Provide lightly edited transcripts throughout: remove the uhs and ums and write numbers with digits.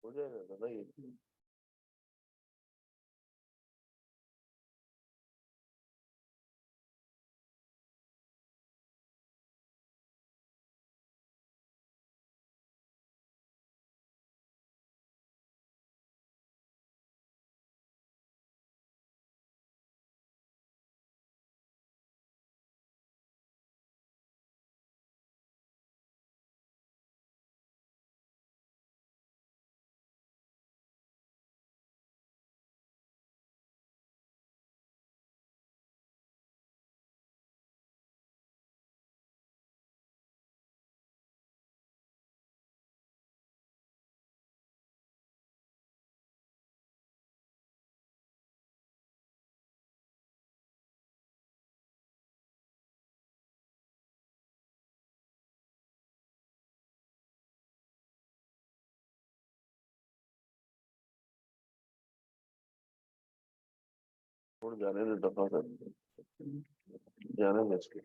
हो जाएगा दादा ये। छोड़ जाने दे दफा कर, जाने दे इसके।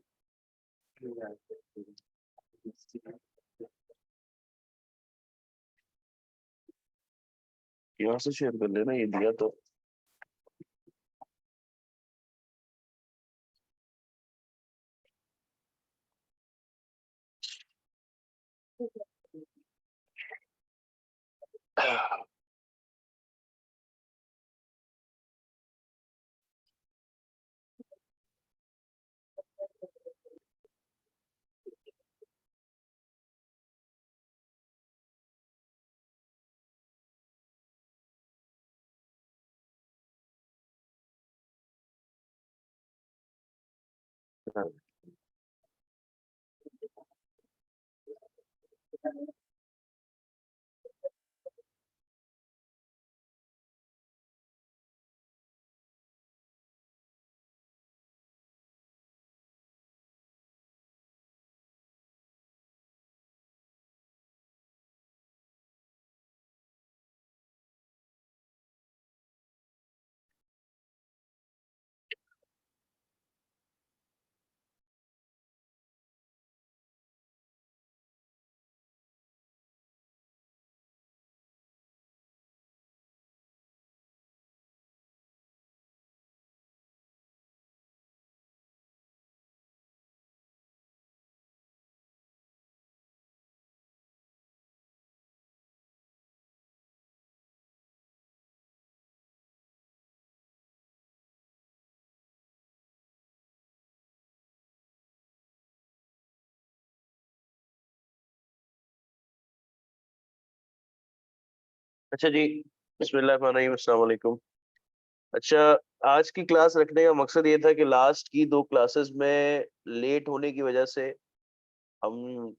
यहाँ से शेयर कर लेना, ये दिया तो। अच्छा जी, बिस्मिल्लाहिर्रहमानिर्रहीम, अस्सलाम वालेकुम। अच्छा, आज की क्लास रखने का मकसद ये था कि लास्ट की दो क्लासेस में लेट होने की वजह से हम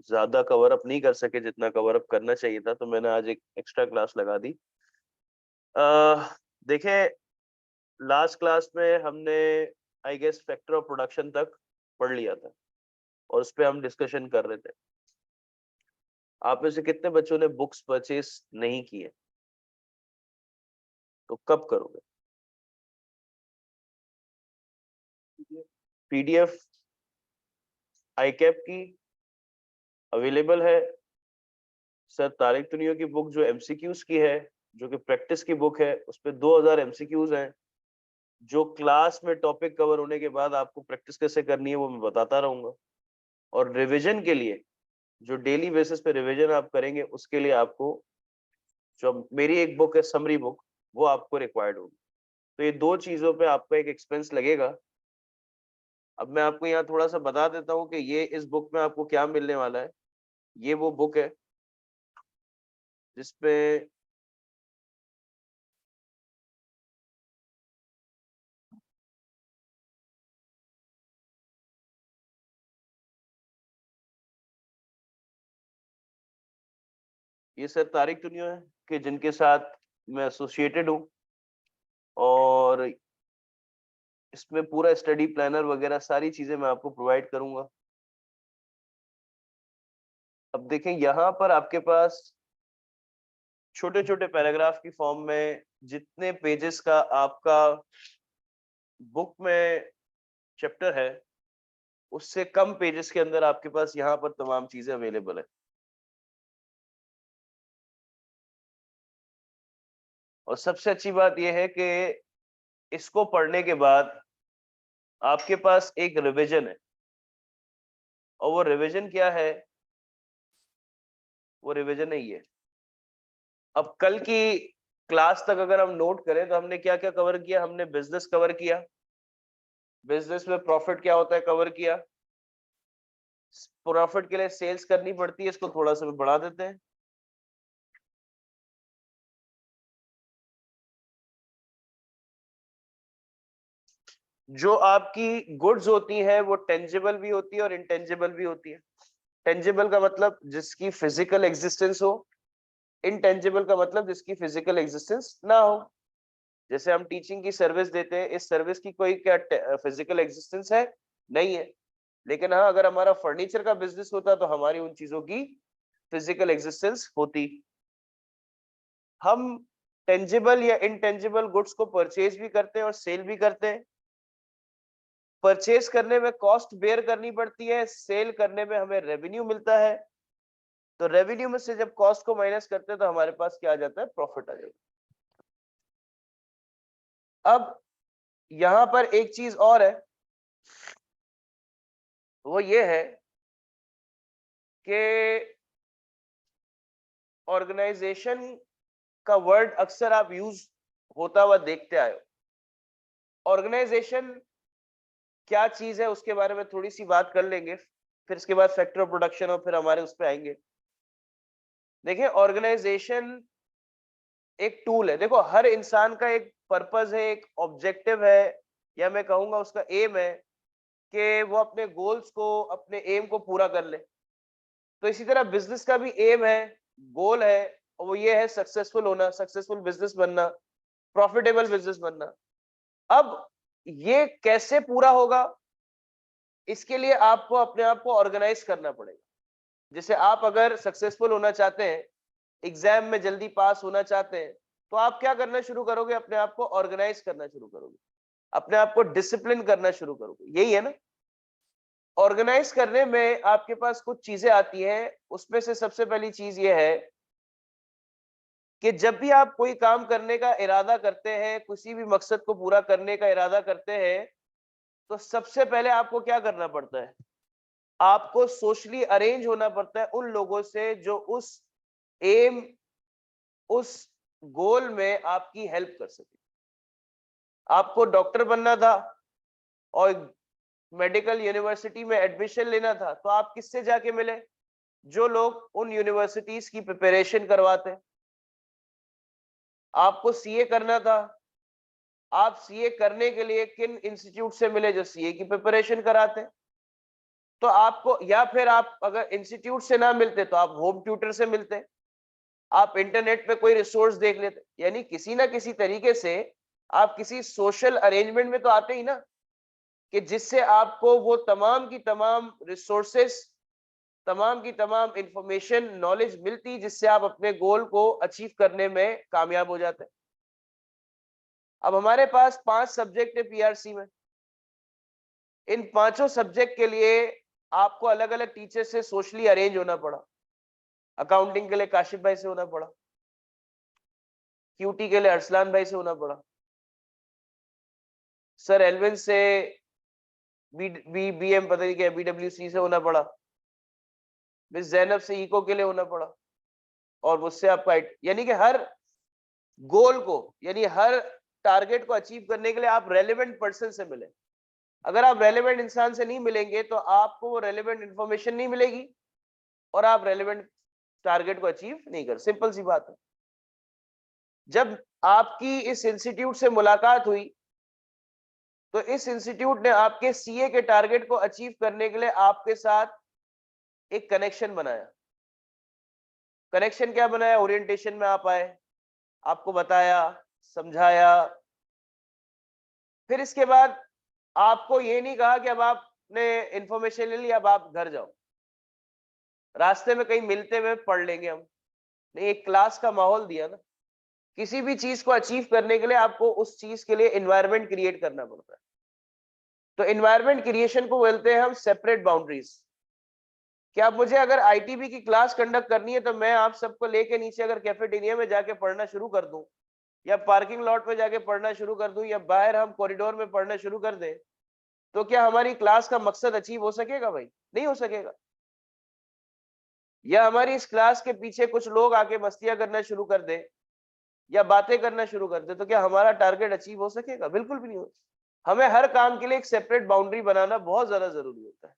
ज्यादा कवर अप नहीं कर सके जितना कवर अप करना चाहिए था, तो मैंने आज एक एक्स्ट्रा क्लास लगा दी। देखें, लास्ट क्लास में हमने I guess factor of production तक पढ़ लिया था और उस पर हम डिस्कशन कर रहे थे। आप में से कितने बच्चों ने बुक्स परचेज नहीं किए? तो कब करोगे? पीडीएफ आईकैप की अवेलेबल है। सर तारिक तुनियो की बुक जो एमसीक्यूज की है, जो कि प्रैक्टिस की बुक है, उस पे 2000 एमसीक्यूज हैं। जो क्लास में टॉपिक कवर होने के बाद आपको प्रैक्टिस कैसे करनी है वो मैं बताता रहूंगा। और रिवीजन के लिए, जो डेली बेसिस पे रिवीजन आप करेंगे, उसके लिए आपको जो मेरी एक बुक है समरी बुक, वो आपको रिक्वायर्ड होगी। तो ये दो चीजों पे आपका एक एक्सपेंस लगेगा। अब मैं आपको यहाँ थोड़ा सा बता देता हूँ कि ये इस बुक में आपको क्या मिलने वाला है। ये वो बुक है जिसपे ये सर तारिक तुनियो है कि जिनके साथ मैं एसोसिएटेड हूँ, और इसमें पूरा स्टडी प्लानर वगैरह सारी चीजें मैं आपको प्रोवाइड करूंगा। अब देखें, यहाँ पर आपके पास छोटे छोटे पैराग्राफ की फॉर्म में जितने पेजेस का आपका बुक में चैप्टर है, उससे कम पेजेस के अंदर आपके पास यहाँ पर तमाम चीजें अवेलेबल है। और सबसे अच्छी बात यह है कि इसको पढ़ने के बाद आपके पास एक रिवीजन है, और वो रिवीजन क्या है? वो रिवीजन है ये। अब कल की क्लास तक अगर हम नोट करें तो हमने क्या क्या कवर किया? हमने बिजनेस कवर किया, बिजनेस में प्रॉफिट क्या होता है कवर किया, प्रॉफिट के लिए सेल्स करनी पड़ती है, इसको थोड़ा सा बढ़ा देते हैं। जो आपकी गुड्स होती है वो टेंजिबल भी होती है और इंटेंजिबल भी होती है। टेंजिबल का मतलब जिसकी फिजिकल एग्जिस्टेंस हो, इनटेंजिबल का मतलब जिसकी फिजिकल एग्जिस्टेंस ना हो। जैसे हम टीचिंग की सर्विस देते हैं, इस सर्विस की कोई क्या फिजिकल एग्जिस्टेंस है? नहीं है। लेकिन हाँ, अगर हमारा फर्नीचर का बिजनेस होता तो हमारी उन चीजों की फिजिकल एग्जिस्टेंस होती। हम टेंजिबल या इनटेंजिबल गुड्स को परचेज भी करते हैं और सेल भी करते हैं। परचेज करने में कॉस्ट बेयर करनी पड़ती है, सेल करने में हमें रेवेन्यू मिलता है। तो रेवेन्यू में से जब कॉस्ट को माइनस करते हैं तो हमारे पास क्या आ जाता है? प्रॉफिट आ जाएगा। अब यहां पर एक चीज और है, वो ये है कि ऑर्गेनाइजेशन का वर्ड अक्सर आप यूज होता हुआ देखते आए हो। ऑर्गेनाइजेशन क्या चीज है उसके बारे में थोड़ी सी बात कर लेंगे, फिर इसके बाद फैक्टर ऑफ प्रोडक्शन और फिर हमारे उस पर आएंगे। देखिए, ऑर्गेनाइजेशन एक टूल है। देखो, हर इंसान का एक पर्पस है, एक ऑब्जेक्टिव है, या मैं कहूंगा उसका एम है कि वो अपने गोल्स को, अपने एम को पूरा कर ले। तो इसी तरह बिजनेस का भी एम है, गोल है, और वो ये है सक्सेसफुल होना, सक्सेसफुल बिजनेस बनना, प्रॉफिटेबल बिजनेस बनना। अब ये कैसे पूरा होगा? इसके लिए आपको अपने आप को ऑर्गेनाइज करना पड़ेगा। जैसे आप अगर सक्सेसफुल होना चाहते हैं, एग्जाम में जल्दी पास होना चाहते हैं, तो आप क्या करना शुरू करोगे? अपने आप को ऑर्गेनाइज करना शुरू करोगे, अपने आप को डिसिप्लिन करना शुरू करोगे। यही है ना? ऑर्गेनाइज करने में आपके पास कुछ चीजें आती हैं, उसमें से सबसे पहली चीज ये है कि जब भी आप कोई काम करने का इरादा करते हैं, किसी भी मकसद को पूरा करने का इरादा करते हैं, तो सबसे पहले आपको क्या करना पड़ता है? आपको सोशली अरेंज होना पड़ता है उन लोगों से जो उस एम, उस गोल में आपकी हेल्प कर सके। आपको डॉक्टर बनना था और मेडिकल यूनिवर्सिटी में एडमिशन लेना था, तो आप किससे जाके मिले? जो लोग उन यूनिवर्सिटीज की प्रिपरेशन करवाते हैं। आपको सीए करना था, आप सीए करने के लिए किन इंस्टीट्यूट से मिले? जो सीए की प्रिपरेशन कराते हैं। तो आपको, या फिर आप अगर इंस्टीट्यूट से ना मिलते तो आप होम ट्यूटर से मिलते, आप इंटरनेट पे कोई रिसोर्स देख लेते। यानी किसी ना किसी तरीके से आप किसी सोशल अरेंजमेंट में तो आते ही ना, कि जिससे आपको वो तमाम की तमाम रिसोर्सेस, तमाम की तमाम इंफॉर्मेशन, नॉलेज मिलती, जिससे आप अपने गोल को अचीव करने में कामयाब हो जाते हैं। अब हमारे पास 5 सब्जेक्ट है पीआरसी में। इन पांचों सब्जेक्ट के लिए आपको अलग अलग टीचर से सोशली अरेंज होना पड़ा। अकाउंटिंग के लिए काशिफ भाई से होना पड़ा, क्यूटी के लिए अरसलान भाई से होना पड़ा, सर एलविन से बीएम पता नहीं क्या बीडब्ल्यूसी से होना पड़ा, मिस जैनब से इको के लिए होना पड़ा, और मुझसे आपका यानी कि हर गोल को, यानी हर टारगेट को अचीव करने के लिए आप रेलेवेंट पर्सन से मिले। अगर आप रेलेवेंट इंसान से नहीं मिलेंगे तो आपको वो रेलेवेंट इंफॉर्मेशन नहीं मिलेगी और आप रेलेवेंट टारगेट को अचीव नहीं कर। सिंपल सी बात है। जब आपकी इस इंस्टीट्यूट से मुलाकात हुई तो इस इंस्टीट्यूट ने आपके सीए के टारगेट को अचीव करने के लिए आपके साथ एक कनेक्शन बनाया। कनेक्शन क्या बनाया? ओरिएंटेशन में आप आए, आपको बताया, समझाया। फिर इसके बाद आपको ये नहीं कहा कि अब आपने इंफॉर्मेशन ले ली, अब आप घर जाओ, रास्ते में कहीं मिलते हुए पढ़ लेंगे हम। नहीं, एक क्लास का माहौल दिया ना। किसी भी चीज को अचीव करने के लिए आपको उस चीज के लिए एनवायरनमेंट क्रिएट करना पड़ता है। तो एनवायरनमेंट क्रिएशन को बोलते हैं हम सेपरेट बाउंड्रीज। क्या आप मुझे अगर आईटीबी की क्लास कंडक्ट करनी है तो मैं आप सबको लेके नीचे अगर कैफेटेरिया में जाके पढ़ना शुरू कर दूं, या पार्किंग लॉट पे जाके पढ़ना शुरू कर दूं, या बाहर हम कॉरिडोर में पढ़ना शुरू कर दें, तो क्या हमारी क्लास का मकसद अचीव हो सकेगा भाई? नहीं हो सकेगा। या हमारी इस क्लास के पीछे कुछ लोग आके मस्तियां करना शुरू कर दे या बातें करना शुरू कर दे, तो क्या हमारा टारगेट अचीव हो सकेगा? बिल्कुल भी नहीं हो। हमें हर काम के लिए एक सेपरेट बाउंड्री बनाना बहुत ज्यादा जरूरी होता है।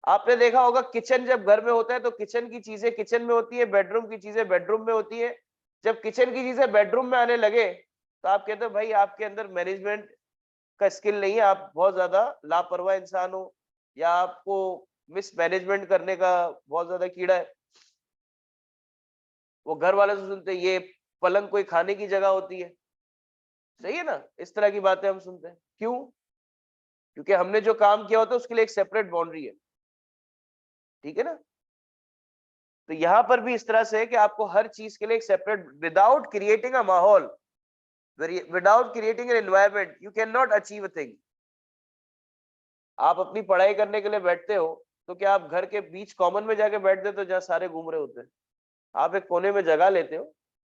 आपने देखा होगा किचन जब घर में होता है तो किचन की चीजें किचन में होती है, बेडरूम की चीजें बेडरूम में होती है। जब किचन की चीजें बेडरूम में आने लगे तो आप कहते हो भाई आपके अंदर मैनेजमेंट का स्किल नहीं है, आप बहुत ज्यादा लापरवाह इंसान हो, या आपको मिसमैनेजमेंट करने का बहुत ज्यादा कीड़ा है। वो घर वाले से सुनते हैं ये पलंग कोई खाने की जगह होती है। सही है ना? इस तरह की बातें हम सुनते हैं। क्यों? क्योंकि हमने जो काम किया होता है उसके लिए एक सेपरेट बाउंड्री है। ठीक है ना? तो यहां पर भी इस तरह से है कि आपको हर चीज के लिए एक सेपरेट, विदाउट क्रिएटिंग अ माहौल, without creating an environment, you can not achieve a thing. आप अपनी पढ़ाई करने के लिए बैठते हो तो क्या आप घर के बीच कॉमन में जाके बैठते हो तो जहाँ सारे घूम रहे होते हैं? आप एक कोने में जगह लेते हो,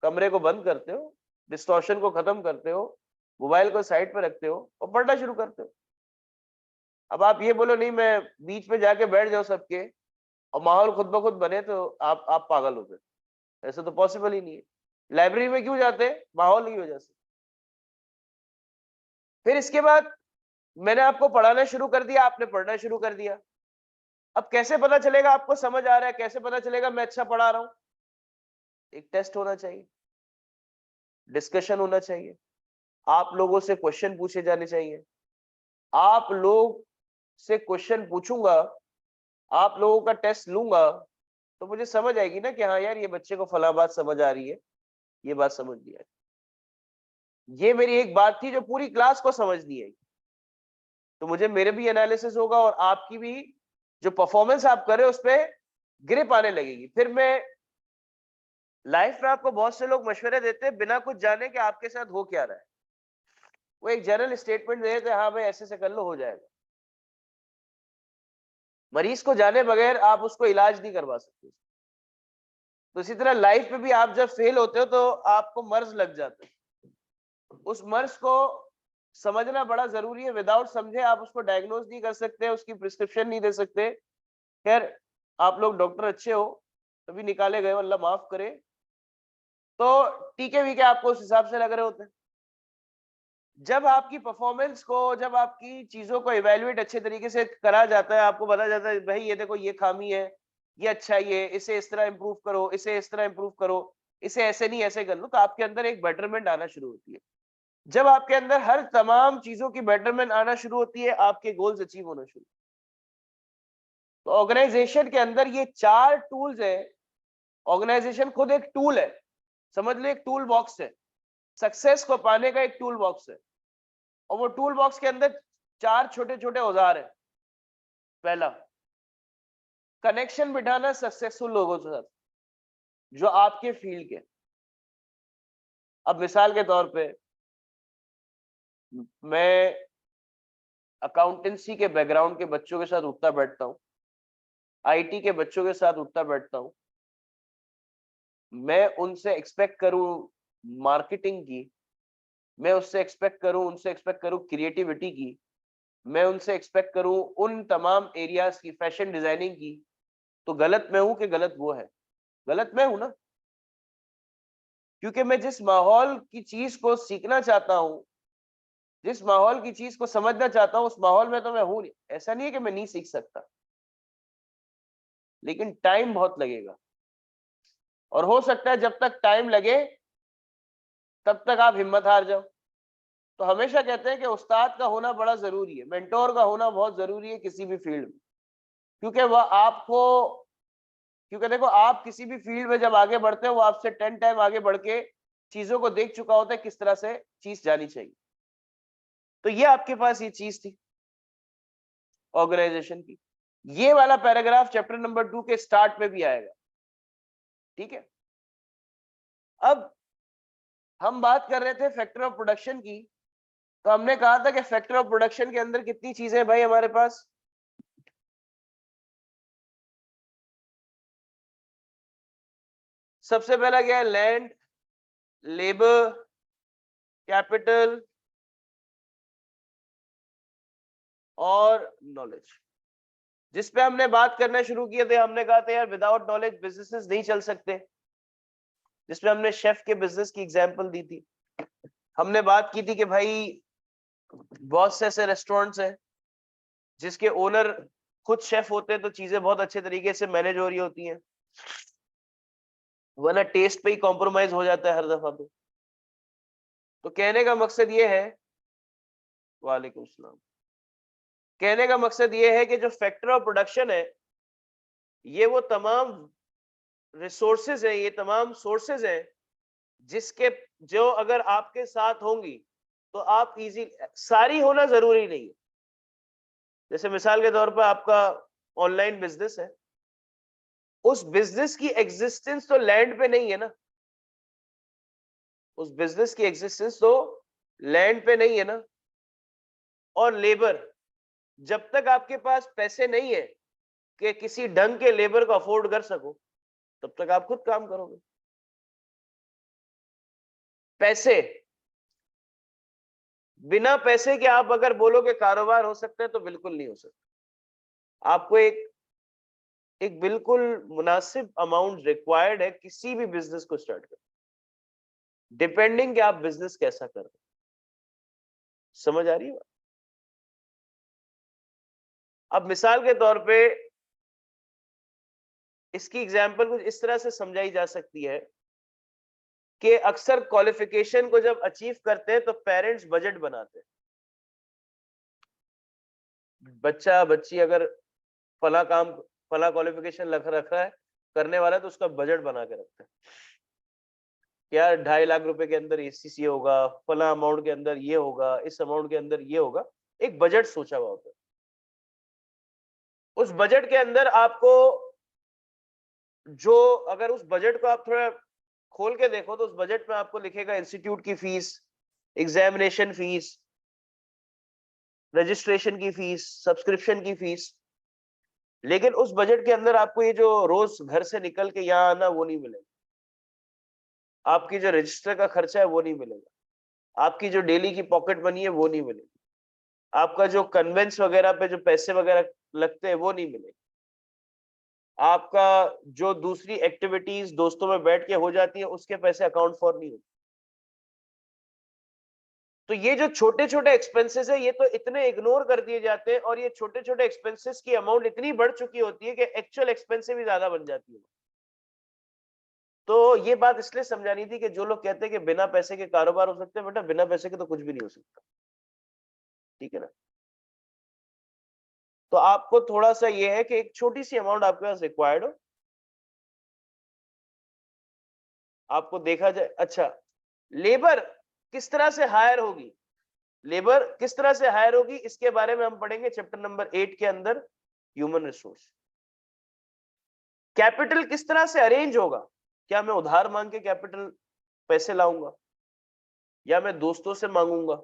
कमरे को बंद करते हो, डिस्टॉर्शन को खत्म करते हो, मोबाइल को साइड पे रखते हो और पढ़ना शुरू करते हो। अब आप ये बोलो नहीं मैं बीच में जाके बैठ जाऊं सबके और माहौल खुद ब खुद बने, तो आप पागल होते। ऐसा तो पॉसिबल ही नहीं है। लाइब्रेरी में क्यों जाते हैं? माहौल की वजह से। फिर इसके बाद मैंने आपको पढ़ाना शुरू कर दिया, आपने पढ़ना शुरू कर दिया। अब कैसे पता चलेगा आपको समझ आ रहा है? कैसे पता चलेगा मैं अच्छा पढ़ा रहा हूं? एक टेस्ट होना चाहिए, डिस्कशन होना चाहिए, आप लोगों से क्वेश्चन पूछे जाने चाहिए। आप लोग से क्वेश्चन पूछूंगा, आप लोगों का टेस्ट लूंगा, तो मुझे समझ आएगी ना कि हाँ यार ये बच्चे को फला बात समझ आ रही है, ये बात समझ नहीं आ रही। ये मेरी एक बात थी जो पूरी क्लास को समझनी है। तो मुझे मेरे भी एनालिसिस होगा और आपकी भी जो परफॉर्मेंस आप कर रहे हो उस पर ग्रिप आने लगेगी। फिर मैं लाइफ में आपको बहुत से लोग मशवरे देते हैं बिना कुछ जाने कि आपके साथ हो क्या रहा है। वो एक जनरल स्टेटमेंट दे देते हैं, हाँ भाई ऐसे से कर लो हो जाएगा। मरीज को जाने बगैर आप उसको इलाज नहीं करवा सकते। तो इसी तरह लाइफ में भी आप जब फेल होते हो तो आपको मर्ज लग जाता है। उस मर्ज को समझना बड़ा जरूरी है। विदाउट समझे आप उसको डायग्नोज नहीं कर सकते, उसकी प्रिस्क्रिप्शन नहीं दे सकते। खैर आप लोग डॉक्टर अच्छे हो तभी निकाले गए, अल्लाह माफ करे। तो टीके वीके आपको उस हिसाब से लग रहे होते हैं। जब आपकी परफॉर्मेंस को, जब आपकी चीजों को इवेल्युएट अच्छे तरीके से करा जाता है, आपको बताया जाता है भाई ये देखो ये खामी है, ये अच्छा ये, इसे इस तरह इंप्रूव करो, इसे इस तरह इंप्रूव करो, इसे ऐसे नहीं ऐसे कर लो, तो आपके अंदर एक बेटरमेंट आना शुरू होती है। जब आपके अंदर हर तमाम चीजों की बेटरमेंट आना शुरू होती है, आपके गोल्स अचीव होना शुरू। तो ऑर्गेनाइजेशन के अंदर ये 4 टूल्स है। ऑर्गेनाइजेशन खुद एक टूल है, समझ लो एक टूल बॉक्स है, सक्सेस को पाने का एक टूल बॉक्स है। और वो टूल बॉक्स के अंदर 4 छोटे छोटे औजार है। पहला, कनेक्शन बिठाना सक्सेसफुल लोगों के साथ जो आपके फील्ड के। अब मिसाल के तौर पे मैं अकाउंटेंसी के बैकग्राउंड के बच्चों के साथ उठता बैठता हूँ, आईटी के बच्चों के साथ उठता बैठता हूँ। मैं उनसे एक्सपेक्ट करूं मार्केटिंग की, मैं उससे एक्सपेक्ट करूं, उनसे एक्सपेक्ट करूं क्रिएटिविटी की, मैं उनसे एक्सपेक्ट करूं उन तमाम एरियाज की, फैशन डिजाइनिंग की, तो गलत मैं हूं कि गलत वो है? गलत मैं हूं ना। क्योंकि मैं जिस माहौल की चीज को सीखना चाहता हूं, जिस माहौल की चीज को समझना चाहता हूं, उस माहौल में तो मैं हूं नहीं। ऐसा नहीं है कि मैं नहीं सीख सकता, लेकिन टाइम बहुत लगेगा। और हो सकता है जब तक टाइम लगे तब तक आप हिम्मत हार जाओ। तो हमेशा कहते हैं कि उस्ताद का होना बड़ा जरूरी है, मेंटोर का होना बहुत जरूरी है किसी भी फील्ड में। क्योंकि वह आपको, क्योंकि देखो आप किसी भी फील्ड में जब आगे बढ़ते हो वो आपसे 10 टाइम आगे बढ़ के चीजों को देख चुका होता है किस तरह से चीज जानी चाहिए। तो ये आपके पास ये चीज थी ऑर्गेनाइजेशन की। ये वाला पैराग्राफ चैप्टर नंबर 2 के स्टार्ट में भी आएगा। ठीक है। अब हम बात कर रहे थे फैक्टर ऑफ प्रोडक्शन की। तो हमने कहा था कि फैक्टर ऑफ प्रोडक्शन के अंदर कितनी चीजें हैं भाई हमारे पास? सबसे पहला क्या है? लैंड, लेबर, कैपिटल और नॉलेज, जिस पे हमने बात करना शुरू किए थे। हमने कहा था यार विदाउट नॉलेज बिजनेसेस नहीं चल सकते, जिसमें हमने शेफ के बिजनेस की एग्जांपल दी थी। हमने बात की थी कि भाई बहुत से ऐसे रेस्टोरेंट्स हैं जिसके ओनर खुद शेफ होते हैं, तो चीजें बहुत अच्छे तरीके से मैनेज हो रही होती हैं, वरना टेस्ट पे ही कॉम्प्रोमाइज हो जाता है हर दफा। तो कहने का मकसद ये है, वालेकुम सलाम, कहने का मकसद ये है कि जो फैक्टर ऑफ प्रोडक्शन है, ये वो तमाम रिसोर्सेज है, ये तमाम सोर्सेज है जिसके जो अगर आपके साथ होंगी तो आप इजी, सारी होना जरूरी नहीं है। जैसे मिसाल के तौर पर आपका ऑनलाइन बिजनेस है, उस बिजनेस की एग्जिस्टेंस तो लैंड पे नहीं है ना, उस बिजनेस की एग्जिस्टेंस तो लैंड पे नहीं है ना। और लेबर, जब तक आपके पास पैसे नहीं है कि किसी ढंग के लेबर को अफोर्ड कर सको, तब तक आप खुद काम करोगे। पैसे, बिना पैसे के आप अगर बोलोगे कारोबार हो सकता है, तो बिल्कुल नहीं हो सकता। आपको एक बिल्कुल मुनासिब अमाउंट रिक्वायर्ड है किसी भी बिजनेस को स्टार्ट करने, डिपेंडिंग कि आप बिजनेस कैसा कर रहे हो। समझ आ रही है? अब मिसाल के तौर पे इसकी एग्जांपल कुछ इस तरह से समझाई जा सकती है कि अक्सर क्वालिफिकेशन को जब अचीव करते हैं तो पेरेंट्स बजट बनाते हैं। बच्चा बच्ची अगर फला काम, फला क्वालिफिकेशन रख रहा है करने वाला है, तो उसका बजट बना के रखते हैं। क्या 2.5 लाख रुपए के अंदर एसीसी होगा, फला अमाउंट के अंदर ये होगा, इस अमाउंट के अंदर ये होगा, एक बजट सोचा हुआ होता है। उस बजट के अंदर आपको जो, अगर उस बजट को आप थोड़ा खोल के देखो तो उस बजट में आपको लिखेगा इंस्टीट्यूट की फीस, एग्जामिनेशन फीस, रजिस्ट्रेशन की फीस, सब्सक्रिप्शन की फीस। लेकिन उस बजट के अंदर आपको ये जो रोज घर से निकल के यहाँ आना वो नहीं मिलेगा, आपकी जो रजिस्टर का खर्चा है वो नहीं मिलेगा, आपकी जो डेली की पॉकेट मनी है वो नहीं मिलेगी, आपका जो कन्वेंस वगैरह पे जो पैसे वगैरह लगते हैं वो नहीं मिलेगा, आपका जो दूसरी एक्टिविटीज दोस्तों में बैठ के हो जाती है उसके पैसे अकाउंट फॉर नहीं होते। तो ये जो छोटे छोटे एक्सपेंसेस है, ये तो इतने इग्नोर कर दिए जाते हैं, और ये छोटे छोटे एक्सपेंसेस की अमाउंट इतनी बढ़ चुकी होती है कि एक्चुअल एक्सपेंसिव भी ज्यादा बन जाती है। तो ये बात इसलिए समझानी थी कि जो लोग कहते हैं कि बिना पैसे के कारोबार हो सकते हैं, बेटा बिना पैसे के तो कुछ भी नहीं हो सकता। ठीक है ना? तो आपको थोड़ा सा ये है कि एक छोटी सी अमाउंट आपके पास रिक्वायर्ड हो, आपको देखा जाए। अच्छा, लेबर किस तरह से हायर होगी, लेबर किस तरह से हायर होगी, इसके बारे में हम पढ़ेंगे चैप्टर नंबर 8 के अंदर, ह्यूमन रिसोर्स। कैपिटल किस तरह से अरेंज होगा, क्या मैं उधार मांग के कैपिटल पैसे लाऊंगा, या मैं दोस्तों से मांगूंगा,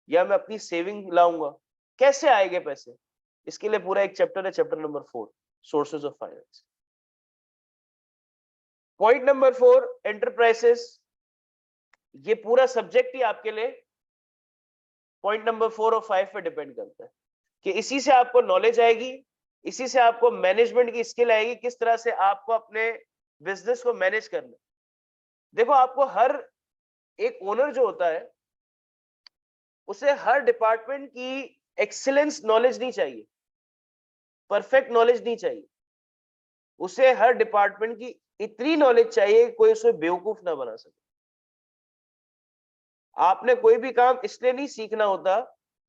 या मैं अपनी सेविंग लाऊंगा, कैसे आएंगे पैसे, इसके लिए पूरा एक चैप्टर है, chapter number 4, sources of finance. Point number 4, enterprises. ये पूरा सब्जेक्ट ही आपके लिए पॉइंट नंबर 4 और 5 पे डिपेंड करता है कि इसी से आपको नॉलेज आएगी, इसी से आपको मैनेजमेंट की स्किल आएगी, किस तरह से आपको अपने बिजनेस को मैनेज करना। देखो, आपको हर एक ओनर जो होता है उसे हर डिपार्टमेंट की एक्सीलेंस नॉलेज नहीं चाहिए, परफेक्ट नॉलेज नहीं चाहिए, उसे हर डिपार्टमेंट की इतनी नॉलेज चाहिए कि कोई उसे बेवकूफ ना बना सके। आपने कोई भी काम इसलिए नहीं सीखना होता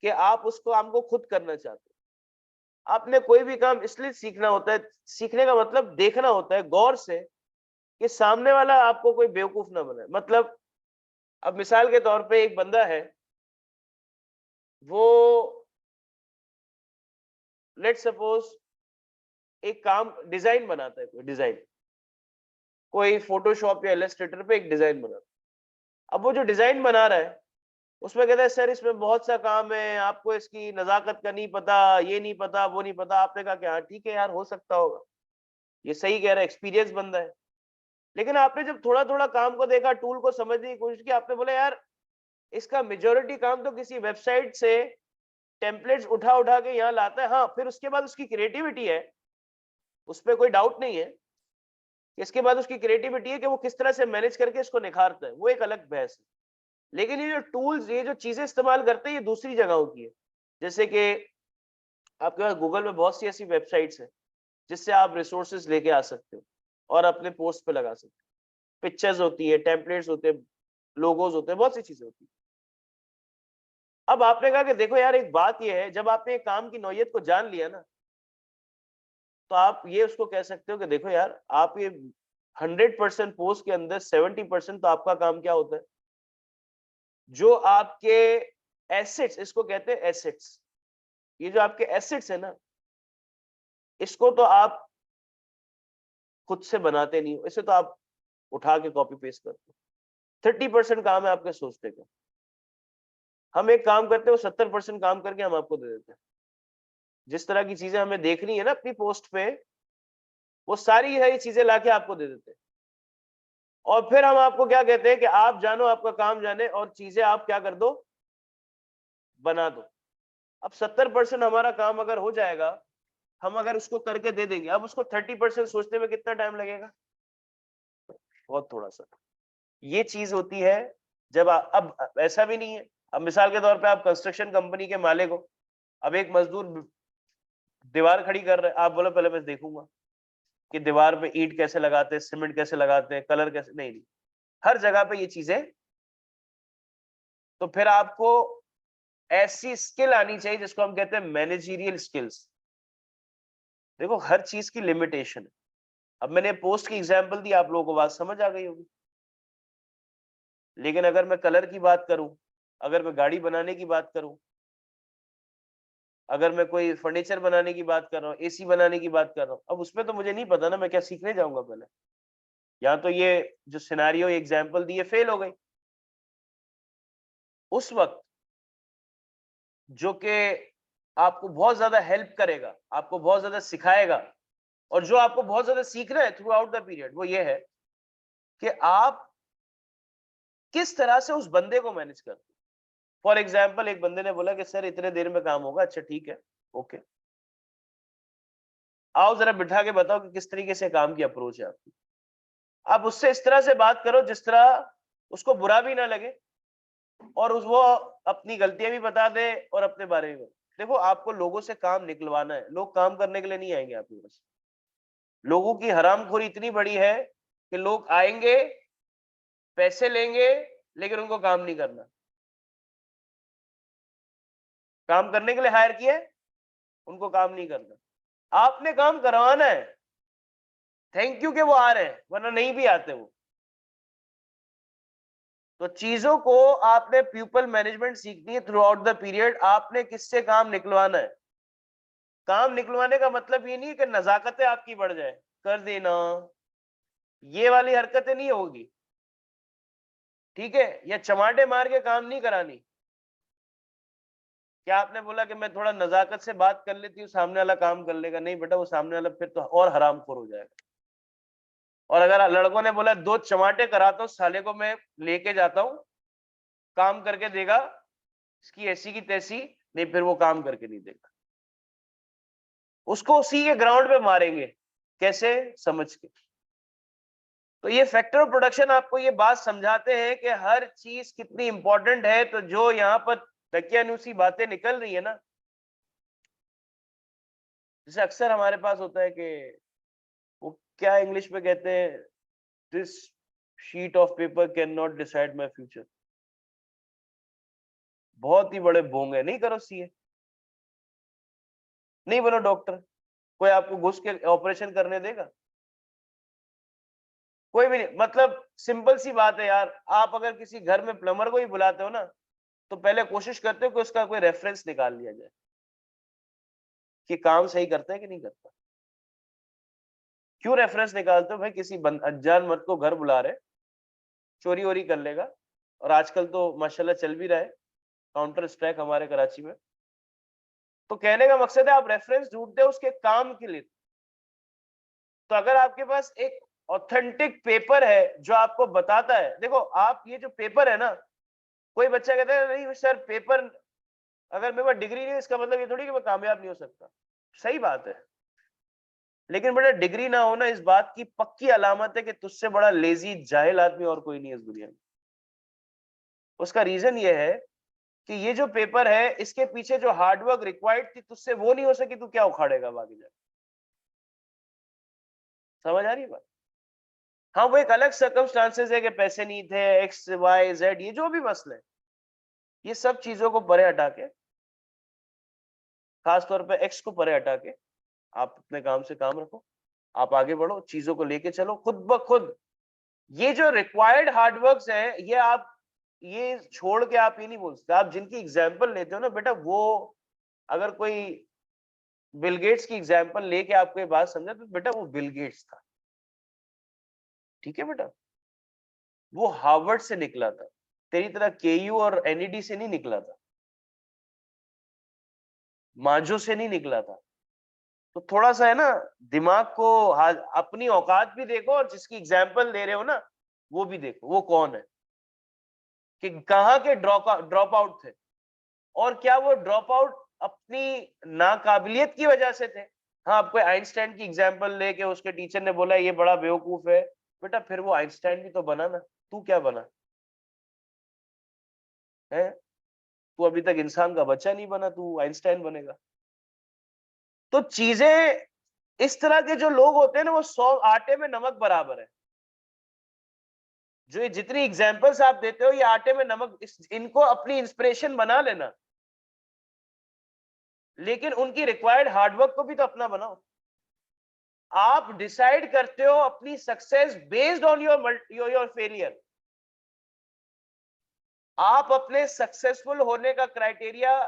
कि आप उसको आपको खुद करना चाहते हो। आपने कोई भी काम इसलिए सीखना होता है, सीखने का मतलब देखना होता है गौर से कि सामने वाला आपको कोई बेवकूफ ना बनाए। मतलब अब मिसाल के तौर पे एक बंदा है, वो लेट सपोज एक काम डिजाइन बनाता है, कोई डिजाइन, कोई फोटोशॉप या इलस्ट्रेटर पे एक डिजाइन बनाता है। अब वो जो डिजाइन बना रहा है उसमें कहता है सर इसमें बहुत सा काम है, आपको इसकी नजाकत का नहीं पता, ये नहीं पता, वो नहीं पता। आपने कहा कि हाँ ठीक है यार, हो सकता होगा, ये सही कह रहा है, एक्सपीरियंस बंदा है। लेकिन आपने जब थोड़ा थोड़ा काम को देखा, टूल को समझने की कोशिश की, आपने बोला यार इसका मेजोरिटी काम तो किसी वेबसाइट से टेम्पलेट्स उठा उठा के यहाँ लाता है। हाँ, फिर उसके बाद उसकी क्रिएटिविटी है, उस पर कोई डाउट नहीं है। इसके बाद उसकी क्रिएटिविटी है कि वो किस तरह से मैनेज करके इसको निखारता है, वो एक अलग बहस है। लेकिन ये जो टूल्स, ये जो चीजें इस्तेमाल करते हैं, ये दूसरी जगहों की है। जैसे कि आपके पास गूगल में बहुत सी ऐसी वेबसाइट्स हैं जिससे आप रिसोर्सेज लेके आ सकते हो और अपने पोस्ट पे लगा सकते हो। पिक्चर्स होती है, टेम्पलेट्स होते हैं, लोगोज होते हैं, बहुत सी चीजें होती है। अब आपने कहा कि देखो यार, एक बात ये है, जब आपने एक काम की नौयत को जान लिया ना, तो आप ये उसको कह सकते हो कि देखो यार, आप ये 100% पोस्ट के अंदर 70% तो आपका काम क्या होता है, जो आपके एसेट्स, इसको कहते हैं एसेट्स, ये जो आपके एसेट्स है ना, इसको तो आप खुद से बनाते नहीं हो, इसे तो आप उठा के कॉपी पेस्ट करते हो। 30% काम है आपके सोचने का। हम एक काम करते हैं, वो 70% काम करके हम आपको दे देते हैं। जिस तरह की चीजें हमें देखनी है ना अपनी पोस्ट पे, वो सारी है ये चीजें लाके आपको दे देते हैं। और फिर हम आपको क्या कहते हैं कि आप जानो, आपका काम जाने, और चीजें आप क्या कर दो, बना दो। अब 70% हमारा काम अगर हो जाएगा, हम अगर उसको करके दे देंगे, अब उसको 30% सोचने में कितना टाइम लगेगा, बहुत थोड़ा सा। ये चीज होती है जब अब ऐसा भी नहीं है। अब मिसाल के तौर पे आप कंस्ट्रक्शन कंपनी के मालिक हो, अब एक मजदूर दीवार खड़ी कर रहे हैं, आप बोलो पहले मैं देखूंगा कि दीवार पे ईंट कैसे लगाते हैं, सीमेंट कैसे लगाते हैं, कलर कैसे, नहीं, हर जगह पे ये चीजें। तो फिर आपको ऐसी स्किल आनी चाहिए जिसको हम कहते हैं मैनेजरियल स्किल्स। देखो, हर चीज की लिमिटेशन है। अब मैंने पोस्ट की एग्जांपल दी, आप लोगों को बात समझ आ गई होगी। लेकिन अगर मैं कलर की बात करूं, अगर मैं गाड़ी बनाने की बात करूं, अगर मैं कोई फर्नीचर बनाने की बात कर रहा हूँ, एसी बनाने की बात कर रहा हूँ, अब उसमें तो मुझे नहीं पता ना, मैं क्या सीखने जाऊंगा पहले। या तो ये जो सिनेरियो एग्जांपल दी है फेल हो गई, उस वक्त जो कि आपको बहुत ज्यादा हेल्प करेगा, आपको बहुत ज्यादा सिखाएगा, और जो आपको बहुत ज्यादा सीखना है थ्रू आउट द पीरियड, वो ये है कि आप किस तरह से उस बंदे को मैनेज करते हो। फॉर एग्जाम्पल, एक बंदे ने बोला कि सर इतने देर में काम होगा। अच्छा ठीक है, ओके, आओ जरा बिठा के बताओ कि किस तरीके से काम की अप्रोच है आपकी। आप उससे इस तरह से बात करो जिस तरह उसको बुरा भी ना लगे, और वो अपनी गलतियां भी बता दे और अपने बारे में। देखो, आपको लोगों से काम निकलवाना है, लोग काम करने के लिए नहीं आएंगे आपके पास। लोगों की हरामखोरी इतनी बड़ी है कि लोग आएंगे, पैसे लेंगे, लेकिन उनको काम नहीं करना। काम करने के लिए हायर किया है, उनको काम नहीं करना। आपने काम करवाना है, थैंक यू कि वो आ रहे हैं, वरना नहीं भी आते वो। तो चीजों को आपने पीपल मैनेजमेंट सीखनी है थ्रू आउट द पीरियड। आपने किससे काम निकलवाना है। काम निकलवाने का मतलब ये नहीं है कि नजाकतें आपकी बढ़ जाए, कर देना, ये वाली हरकतें नहीं होगी, ठीक है। या चमाटे मार के काम नहीं करानी। क्या आपने बोला कि मैं थोड़ा नजाकत से बात कर लेती हूँ, सामने वाला काम कर लेगा? नहीं बेटा, वो सामने वाला फिर तो और हरामखोर हो जाएगा। और अगर लड़कों ने बोला 2 चमाटे कराता हूँ साले को, मैं लेके जाता हूँ, काम करके देगा, इसकी ऐसी की तैसी, नहीं, फिर वो काम करके नहीं देगा। उसको उसी के ग्राउंड पे मारेंगे, कैसे, समझ के। तो ये फैक्टर ऑफ प्रोडक्शन आपको ये बात समझाते हैं कि हर चीज कितनी इंपॉर्टेंट है। तो जो यहाँ पर दकियानूसी बातें निकल रही है ना, जैसे अक्सर हमारे पास होता है कि वो क्या इंग्लिश में कहते हैं, this sheet of paper can not decide my future. बहुत ही बड़े बोंग है, नहीं करो सीए, नहीं बनो डॉक्टर, कोई आपको घुस के ऑपरेशन करने देगा? कोई भी नहीं। मतलब सिंपल सी बात है यार, आप अगर किसी घर में प्लम्बर को ही बुलाते हो ना, तो पहले कोशिश करते हो कि उसका कोई रेफरेंस निकाल लिया जाए कि काम सही करता है कि नहीं करता। क्यों रेफरेंस निकालते हो भाई? किसी अनजान मर्द को घर बुला रहे, चोरी वोरी कर लेगा। और आजकल तो माशाल्लाह चल भी रहा है काउंटर स्ट्राइक हमारे कराची में। तो कहने का मकसद है, आप रेफरेंस ढूंढते हो उसके काम के लिए। तो अगर आपके पास एक ऑथेंटिक पेपर है जो आपको बताता है, देखो आप ये जो पेपर है ना, कोई बच्चा कहता है नहीं सर पेपर, अगर मेरे पास डिग्री नहीं इसका मतलब ये थोड़ी कि मैं कामयाब नहीं हो सकता। सही बात है, लेकिन बेटा डिग्री ना होना इस बात की पक्की अलामत है कि तुझसे बड़ा लेजी जाहिल आदमी और कोई नहीं है इस दुनिया में। उसका रीजन ये है कि ये जो पेपर है इसके पीछे जो हार्डवर्क रिक्वायर्ड थी तुझसे वो नहीं हो सकी, तू क्या उखाड़ेगा आगे जाके? समझ आ रही है बात? हाँ, वो एक अलग सर्कमस्टांसेस है कि पैसे नहीं थे, एक्स वाई जेड, ये जो भी मसले, ये सब चीजों को परे हटा के, खास तौर पे एक्स को परे हटा के, आप अपने काम से काम रखो, आप आगे बढ़ो, चीजों को लेके चलो खुद ब खुद। ये जो रिक्वायर्ड हार्डवर्क्स है ये आप, ये छोड़ के आप ये नहीं बोल सकते। आप जिनकी एग्जाम्पल लेते हो ना बेटा, वो अगर कोई बिल गेट्स की एग्जाम्पल लेके आपको ये बात समझा तो बेटा वो बिल गेट्स था, ठीक है बेटा, वो हार्वर्ड से निकला था, तेरी तरह केयू और एनईडी से नहीं निकला था, माजो से नहीं निकला था। तो थोड़ा सा है ना, दिमाग को अपनी औकात भी देखो और जिसकी एग्जाम्पल दे रहे हो ना वो भी देखो वो कौन है, कि कहाँ के ड्रॉप आउट थे, और क्या वो ड्रॉप आउट अपनी नाकाबिलियत की वजह से थे। हाँ, आपको आइंस्टाइन की एग्जाम्पल लेके उसके टीचर ने बोला ये बड़ा बेवकूफ है, बेटा फिर वो आइंस्टाइन भी तो बना ना, तू क्या बना है? तू अभी तक इंसान का बच्चा नहीं बना, तू आइंस्टाइन बनेगा। तो चीजें, इस तरह के जो लोग होते हैं ना वो 100 आटे में नमक बराबर है। जो ये जितनी एग्जाम्पल्स आप देते हो ये आटे में नमक, इनको अपनी इंस्पिरेशन बना लेना, लेकिन उनकी रिक्वायर्ड हार्डवर्क को भी तो अपना बनाओ। आप डिसाइड करते हो अपनी success based on your failure. आप अपने सक्सेसफुल होने का क्राइटेरिया,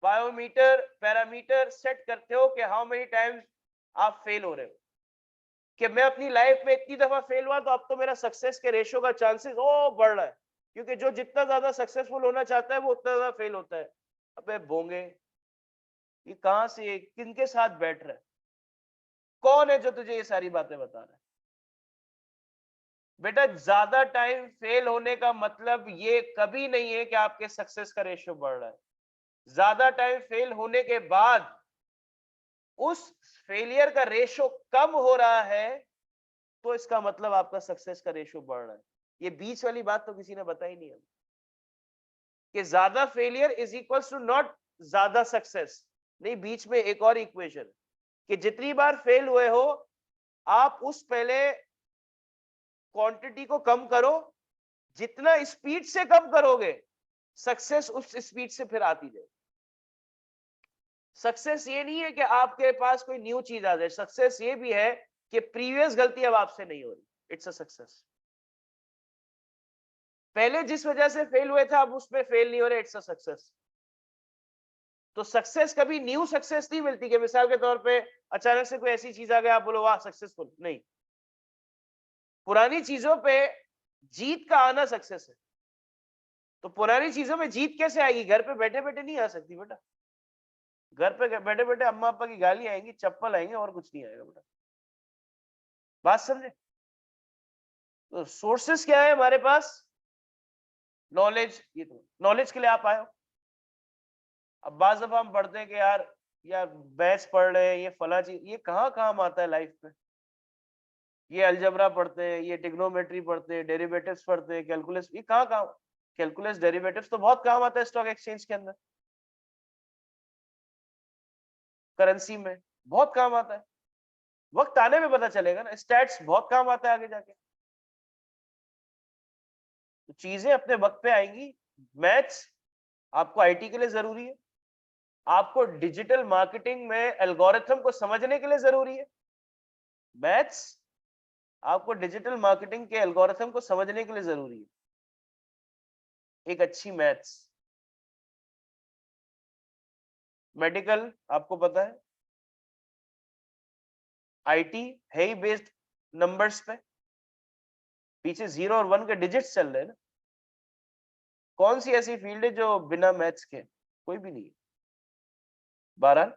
बायोमीटर, पैरामीटर सेट करते हो कि हाउ मेनी टाइम्स आप फेल हो रहे हो। कि मैं अपनी लाइफ में इतनी दफा फेल हुआ तो अब तो मेरा सक्सेस के रेशियो का चांसेस ओ बढ़ रहा है, क्योंकि जो जितना ज्यादा सक्सेसफुल होना चाहता है वो उतना ज्यादा फेल होता है। अबे बोंगे, ये कहां से किनके साथ बैठ रहा है? कौन है जो तुझे ये सारी बातें बता रहा है? बेटा ज्यादा टाइम फेल होने का मतलब ये कभी नहीं है कि आपके सक्सेस का रेशियो बढ़ रहा है। ज्यादा टाइम फेल होने के बाद उस फेलियर का रेशियो कम हो रहा है तो इसका मतलब आपका सक्सेस का रेशियो बढ़ रहा है। ये बीच वाली बात तो किसी ने बताई नहीं है कि ज्यादा failure is equal to not ज्यादा सक्सेस। नहीं, बीच में एक और इक्वेशन कि जितनी बार फेल हुए हो आप उस पहले क्वांटिटी को कम करो, जितना स्पीड से कम करोगे सक्सेस उस स्पीड से फिर आती जाए। सक्सेस ये नहीं है कि आपके पास कोई न्यू चीज आ जाए, सक्सेस ये भी है कि प्रीवियस गलती अब आपसे नहीं हो रही, इट्स अ सक्सेस। पहले जिस वजह से फेल हुए थे अब उसमें फेल नहीं हो रहे, इट्स अ सक्सेस। तो सक्सेस कभी न्यू सक्सेस नहीं मिलती कि मिसाल के तौर पे अचानक से कोई ऐसी चीज आ गई आप बोलो वाह सक्सेसफुल, नहीं। पुरानी चीजों पे जीत का आना सक्सेस है। तो पुरानी चीजों में जीत कैसे आएगी? घर पे बैठे बैठे नहीं आ सकती बेटा। घर पे बैठे बैठे अम्मा पापा की गाली आएंगी, चप्पल आएंगे, और कुछ नहीं आएगा बेटा। बात समझे? तो सोर्सेस क्या है हमारे पास? नॉलेज। ये तो नॉलेज के लिए आप आए हो। अब बाज दफा हम पढ़ते हैं कि यार यार मैथ्स पढ़ रहे हैं, ये फला चीज, ये कहाँ काम आता है लाइफ में? ये अलजबरा पढ़ते हैं, ये ट्रिग्नोमेट्री पढ़ते हैं, डेरिवेटिव्स पढ़ते हैं, कैलकुलस, ये कहाँ काम? कैलकुलस डेरिवेटिव्स तो बहुत काम आता है स्टॉक एक्सचेंज के अंदर, करेंसी में बहुत काम आता है। वक्त आने में पता चलेगा ना, स्टैट्स बहुत काम आता है आगे जाके। तो चीजें अपने वक्त पे आएंगी। मैथ्स आपको आईटी के लिए जरूरी है, आपको डिजिटल मार्केटिंग में एल्गोरिथम को समझने के लिए जरूरी है। मैथ्स आपको डिजिटल मार्केटिंग के एल्गोरिथम को समझने के लिए जरूरी है। एक अच्छी मैथ्स। मेडिकल आपको पता है, आईटी है ही बेस्ड नंबर्स पे, पीछे 0 और 1 के डिजिट्स चल रहे हैं ना। कौन सी ऐसी फील्ड है जो बिना मैथ्स के? कोई भी नहीं है। बहरहाल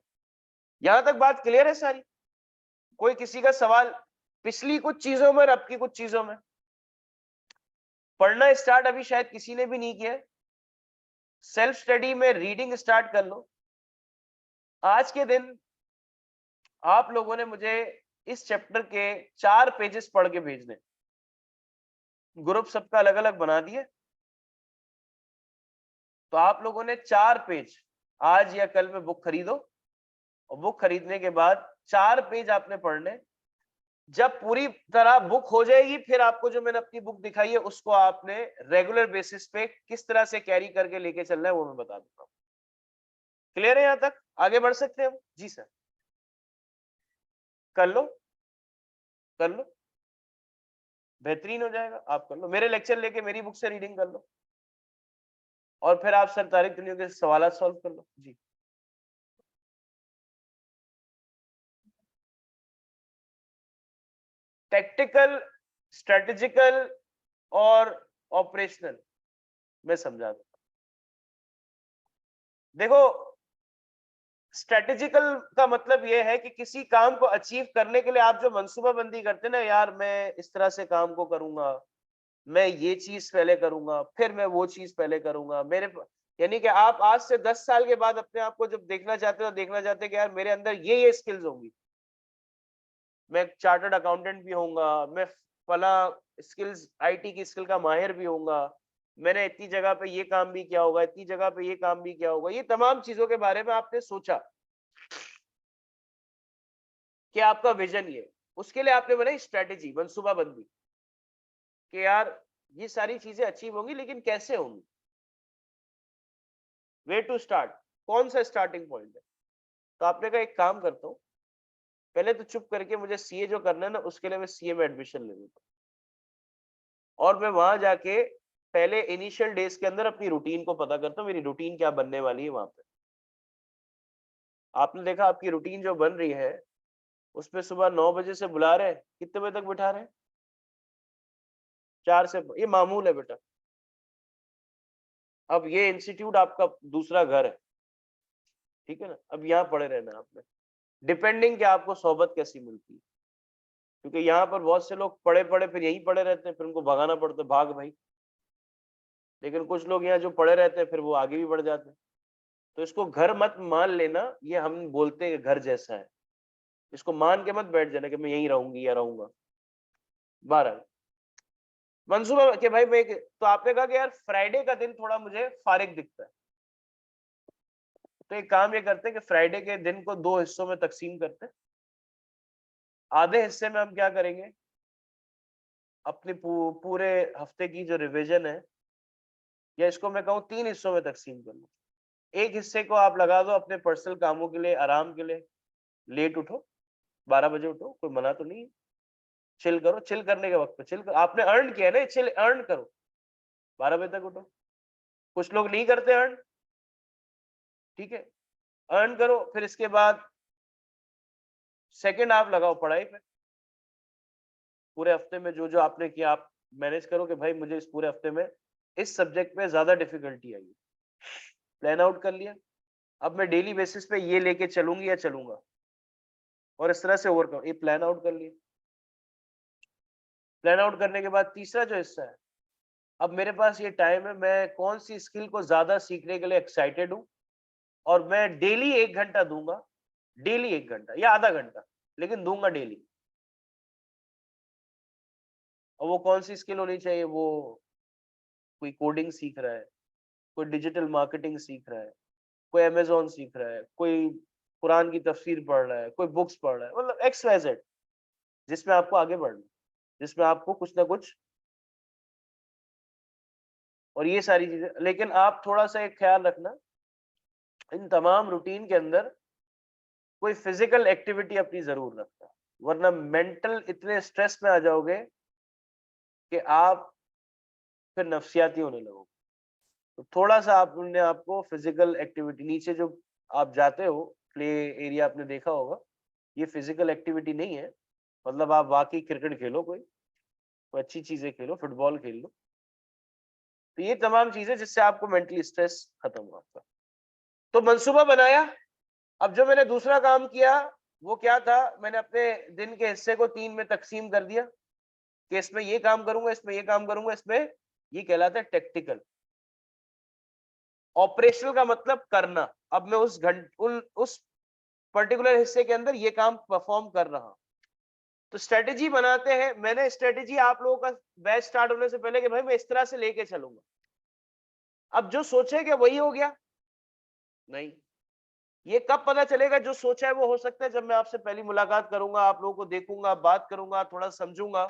यहां तक बात क्लियर है सारी? कोई किसी का सवाल पिछली कुछ चीजों में और अब की कुछ चीजों में? पढ़ना स्टार्ट अभी शायद किसी ने भी नहीं किया, सेल्फ स्टडी में रीडिंग स्टार्ट कर लो। आज के दिन आप लोगों ने मुझे इस चैप्टर के 4 पेजेस पढ़ के भेजने, ग्रुप सबका अलग अलग बना दिए, तो आप लोगों ने 4 पेज आज या कल में बुक खरीदो, और बुक खरीदने के बाद 4 पेज आपने पढ़ने। जब पूरी तरह बुक हो जाएगी, फिर आपको जो मैंने अपनी बुक दिखाई है उसको आपने रेगुलर बेसिस पे किस तरह से कैरी करके लेके चलना है वो मैं बता दूंगा। क्लियर है? यहां तक आगे बढ़ सकते हैं हम? जी सर, कर लो, कर लो, बेहतरीन हो जाएगा। आप कर लो, मेरे लेक्चर लेके मेरी बुक से रीडिंग कर लो, और फिर आप सर तारिक दुनिया के सवाल सॉल्व कर लो। जी, टैक्टिकल, स्ट्रेटेजिकल और ऑपरेशनल मैं समझा दूं। देखो, स्ट्रेटेजिकल का मतलब यह है कि किसी काम को अचीव करने के लिए आप जो मंसूबाबंदी करते हैं ना, यार मैं इस तरह से काम को करूंगा, मैं ये चीज पहले करूंगा, फिर मैं वो चीज पहले करूंगा, यानी कि आप आज से 10 साल के बाद अपने आप को जब देखना चाहते हो, देखना चाहते हैं कि यार मेरे अंदर ये स्किल्स होंगी, मैं चार्टर्ड अकाउंटेंट भी होऊंगा, मैं फला स्किल्स आईटी की स्किल का माहिर भी होऊंगा, मैंने इतनी जगह पे ये काम भी किया होगा, इतनी जगह पे ये काम भी किया होगा। ये तमाम चीजों के बारे में आपने सोचा कि आपका विजन ये, उसके लिए आपने बनाई स्ट्रेटेजी, मंसूबाबंदी कि यार ये सारी चीजें अचीव होंगी, लेकिन कैसे होंगी, वे टू स्टार्ट, कौन सा स्टार्टिंग पॉइंट है। तो आपने कहा एक काम करता हूँ, पहले तो चुप करके मुझे सीए जो करना है ना, उसके लिए मैं सीए में एडमिशन ले लेता हूँ, और मैं वहां जाके पहले इनिशियल डेज के अंदर अपनी रूटीन को पता करता हूँ, मेरी रूटीन क्या बनने वाली है वहां पे। आपने देखा आपकी रूटीन जो बन रही है, उसमें सुबह 9 बजे से बुला रहे हैं, कितने बजे तक बिठा रहे हैं? 4 से, ये मामूल है बेटा। अब ये इंस्टीट्यूट आपका दूसरा घर है, ठीक है ना? अब यहाँ पढ़े रहना आपने, डिपेंडिंग कि आपको सोबत कैसी मिलती है, क्योंकि यहाँ पर बहुत से लोग पढ़े पढ़े फिर यहीं पढ़े रहते हैं, फिर उनको भगाना पड़ता है, भाग भाई। लेकिन कुछ लोग यहाँ जो पढ़े रहते हैं फिर वो आगे भी बढ़ जाते हैं। तो इसको घर मत मान लेना, ये हम बोलते हैं घर जैसा है, इसको मान के मत बैठ जाना कि मैं यहीं रहूंगी या रहूंगा। 12 मंसूबा कि भाई मैं तो आपने कहा कि यार फ्राइडे का दिन थोड़ा मुझे फारिग दिखता है, तो एक काम ये करते हैं कि फ्राइडे के दिन को 2 हिस्सों में तकसीम करते हैं। आधे हिस्से में हम क्या करेंगे, अपने पूरे हफ्ते की जो रिवीजन है, या इसको मैं कहूँ 3 हिस्सों में तकसीम कर लो। एक हिस्से को आप लगा दो अपने पर्सनल कामों के लिए, आराम के लिए, लेट उठो, 12 बजे उठो, कोई मना तो नहीं है, चिल करो, चिल करने के वक्त पे चिल करो, आपने अर्न किया है ना, चिल अर्न करो, 12 बजे तक उठो। कुछ लोग नहीं करते अर्न, ठीक है, अर्न करो, फिर इसके बाद सेकंड आप लगाओ पढ़ाई पे। पूरे हफ्ते में जो जो आपने किया आप मैनेज करो कि भाई मुझे इस पूरे हफ्ते में इस सब्जेक्ट में ज्यादा डिफिकल्टी आई, प्लान आउट कर लिया, अब मैं डेली बेसिस पे ये लेके चलूंगी या चलूंगा, और इस तरह से ओवरकम, ये प्लान आउट कर लिया। प्लान आउट करने के बाद तीसरा जो हिस्सा है, अब मेरे पास ये टाइम है, मैं कौन सी स्किल को ज्यादा सीखने के लिए एक्साइटेड हूँ, और मैं डेली 1 घंटा दूंगा, डेली 1 घंटा या आधा घंटा, लेकिन दूंगा डेली। और वो कौन सी स्किल होनी चाहिए, वो कोई कोडिंग सीख रहा है, कोई डिजिटल मार्केटिंग सीख रहा है, कोई अमेज़न सीख रहा है, कोई कुरान की तफसीर पढ़ रहा है, कोई बुक्स पढ़ रहा है, मतलब एक्स वाई जेड, जिसमें आपको आगे बढ़ना, जिसमें आपको कुछ ना कुछ, और ये सारी चीजें। लेकिन आप थोड़ा सा एक ख्याल रखना, इन तमाम रूटीन के अंदर कोई फिजिकल एक्टिविटी अपनी जरूर रखना, वरना मेंटल इतने स्ट्रेस में आ जाओगे कि आप फिर नफसियाती होने लगोगे। तो थोड़ा सा आपने आपको फिजिकल एक्टिविटी, नीचे जो आप जाते हो प्ले एरिया आपने देखा होगा, ये फिजिकल एक्टिविटी नहीं है, मतलब आप वाकई क्रिकेट खेलो, कोई अच्छी चीजें खेलो, फुटबॉल खेल लो। तो ये तमाम चीजें जिससे आपको मेंटली स्ट्रेस खत्म हो आपका। तो मंसूबा बनाया। अब जो मैंने दूसरा काम किया वो क्या था, मैंने अपने दिन के हिस्से को 3 में तकसीम कर दिया कि इसमें ये काम करूंगा, इसमें ये काम करूंगा, इसमें ये कहलाता है टेक्टिकल। ऑपरेशनल का मतलब करना, अब मैं उस पर्टिकुलर हिस्से के अंदर ये काम परफॉर्म कर रहा हूं। तो स्ट्रेटेजी बनाते हैं, मैंने स्ट्रेटेजी आप लोगों का बैच स्टार्ट होने से पहले कि भाई मैं इस तरह से लेके चलूंगा। अब जो सोचे क्या वही हो गया? नहीं। ये कब पता चलेगा? जो सोचा है वो हो सकता है जब मैं आपसे पहली मुलाकात करूंगा, आप लोगों को देखूंगा, बात करूंगा, थोड़ा समझूंगा,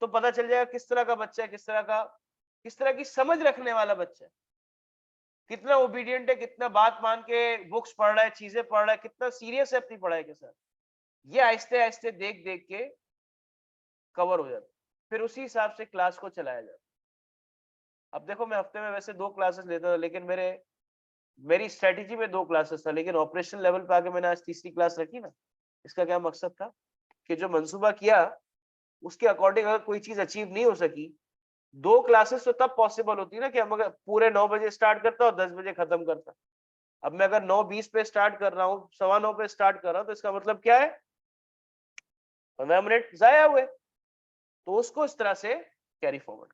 तो पता चल जाएगा किस तरह का बच्चा है, किस तरह की समझ रखने वाला बच्चा है, कितना ओबीडियंट है, कितना बात मान के बुक्स पढ़ रहा है, चीजें पढ़ रहा है, कितना सीरियस है अपनी पढ़ाई के साथ। ये आहिस्ते आहिस्ते देख देख के कवर हो जाता, फिर उसी हिसाब से क्लास को चलाया जाता। अब देखो, मैं हफ्ते में वैसे 2 क्लासेस लेता था, लेकिन मेरी स्ट्रेटेजी में 2 क्लासेस था, लेकिन ऑपरेशन लेवल पे आके मैंने आज तीसरी क्लास रखी ना। इसका क्या मकसद था कि जो मंसूबा किया उसके अकॉर्डिंग अगर कोई चीज अचीव नहीं हो सकी, 2 क्लासेस तो तब पॉसिबल होती है ना कि हम अगर पूरे 9 बजे स्टार्ट करता और 10 बजे खत्म करता। अब मैं अगर 9:20 पे स्टार्ट कर रहा हूँ, 9:15 पे स्टार्ट कर रहा हूँ, तो इसका मतलब क्या है? 15 मिनट जाया हुए। तो उसको इस तरह से कैरी फॉरवर्ड।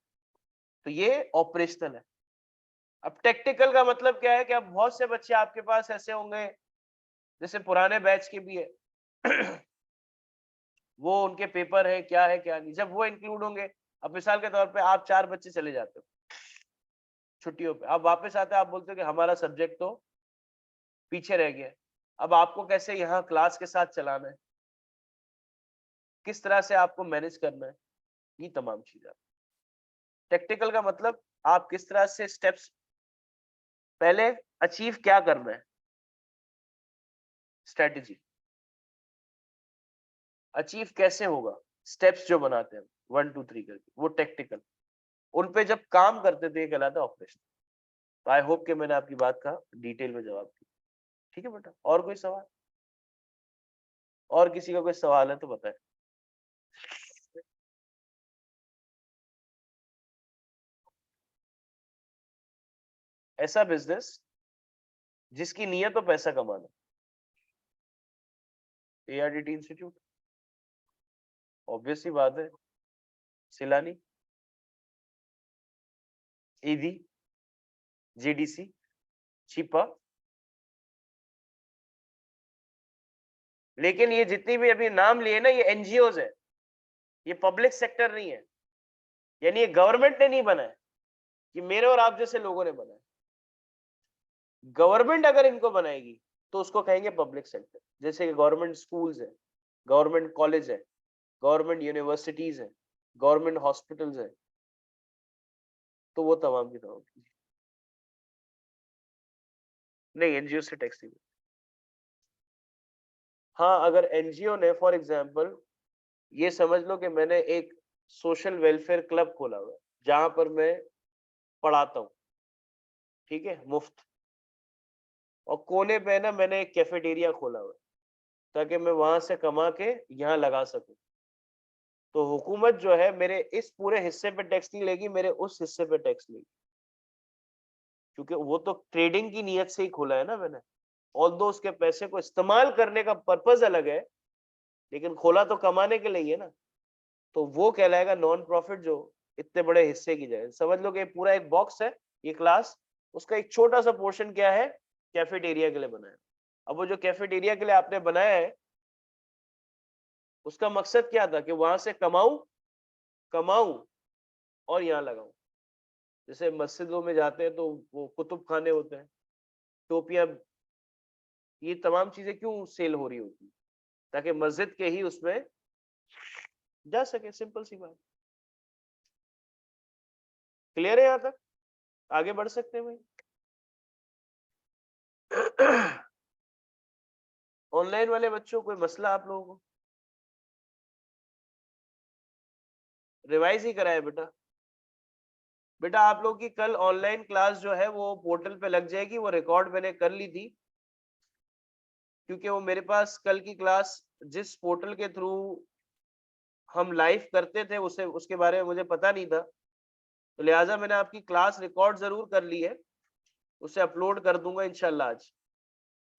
तो ये ऑपरेशनल है। अब टेक्टिकल का मतलब क्या है कि अब बहुत से बच्चे आपके पास ऐसे होंगे, जैसे पुराने बैच के भी है वो उनके पेपर है क्या नहीं, जब वो इंक्लूड होंगे, अब मिसाल के तौर पे आप 4 बच्चे चले जाते हो छुट्टियों पे, अब वापस आते आप बोलते हो कि हमारा सब्जेक्ट तो पीछे रह गया। अब आपको कैसे यहाँ क्लास के साथ चलाना है, किस तरह से आपको मैनेज करना है, ये तमाम चीजें। टेक्टिकल का मतलब आप किस तरह से स्टेप्स, पहले अचीव क्या करना है, स्ट्रेटेजी अचीव कैसे होगा, स्टेप्स जो बनाते हैं 1 2 3 करके, वो टेक्टिकल। उन पे जब काम करते थे ये कहलाता है ऑपरेशन। तो आई होप कि मैंने आपकी बात का डिटेल में जवाब दिया। ठीक है बेटा, और कोई सवाल? और किसी का कोई सवाल है तो बताएं। ऐसा बिजनेस जिसकी नीयत हो पैसा कमाना, एआरडीटी इंस्टीट्यूट, ऑब्वियस सी बात है। सिलानी, ईदी, जीडीसी, छिपा। लेकिन ये जितनी भी अभी नाम लिए ना, ये एनजीओज है, ये पब्लिक सेक्टर नहीं है। यानी ये गवर्नमेंट ने नहीं बनाया, ये मेरे और आप जैसे लोगों ने बनाया। गवर्नमेंट अगर इनको बनाएगी तो उसको कहेंगे पब्लिक सेक्टर। जैसे कि गवर्नमेंट स्कूल्स है, गवर्नमेंट कॉलेज है, गवर्नमेंट यूनिवर्सिटीज है, गवर्नमेंट हॉस्पिटल्स है, तो वो तमाम की तमाम चीजें। नहीं, एनजीओ से टैक्स नहीं। हाँ, अगर एनजीओ ने फॉर एग्जांपल, ये समझ लो कि मैंने एक सोशल वेलफेयर क्लब खोला हुआ है जहां पर मैं पढ़ाता हूँ, ठीक है, मुफ्त। और कोने पे ना मैंने एक कैफेटेरिया खोला हुआ है ताकि मैं वहां से कमा के यहाँ लगा सकूं। तो हुकूमत जो है मेरे इस पूरे हिस्से पे टैक्स नहीं लेगी, मेरे उस हिस्से पे टैक्स लेगी, क्योंकि वो तो ट्रेडिंग की नीयत से ही खोला है ना मैंने। ऑल्दो उसके पैसे को इस्तेमाल करने का पर्पज अलग है, लेकिन खोला तो कमाने के लिए है ना। तो वो कहलाएगा नॉन प्रॉफिट, जो इतने बड़े हिस्से की जाए। समझ लो कि पूरा एक बॉक्स है ये क्लास, उसका एक छोटा सा पोर्शन क्या है, कैफेटेरिया के लिए बनाया। अब वो जो कैफेटेरिया के लिए आपने बनाया है, उसका मकसद क्या था कि वहां से कमाऊं कमाऊं और यहाँ लगाऊं। जैसे मस्जिदों में जाते हैं तो वो कुतुब खाने होते हैं, टोपियां, ये तमाम चीजें क्यों सेल हो रही होती है? ताकि मस्जिद के ही उसमें जा सके, सिंपल सी बात। क्लियर है यहाँ तक? आगे बढ़ सकते हैं भाई। ऑनलाइन वाले बच्चों कोई मसला आप लोगों को? रिवाइज ही कराया बेटा। बेटा आप लोग की कल ऑनलाइन क्लास जो है वो पोर्टल पे लग जाएगी, वो रिकॉर्ड मैंने कर ली थी, क्योंकि वो मेरे पास कल की क्लास जिस पोर्टल के थ्रू हम लाइव करते थे उसे, उसके बारे में मुझे पता नहीं था, तो लिहाजा मैंने आपकी क्लास रिकॉर्ड जरूर कर ली है, उसे अपलोड कर दूंगा इंशाल्लाह आज।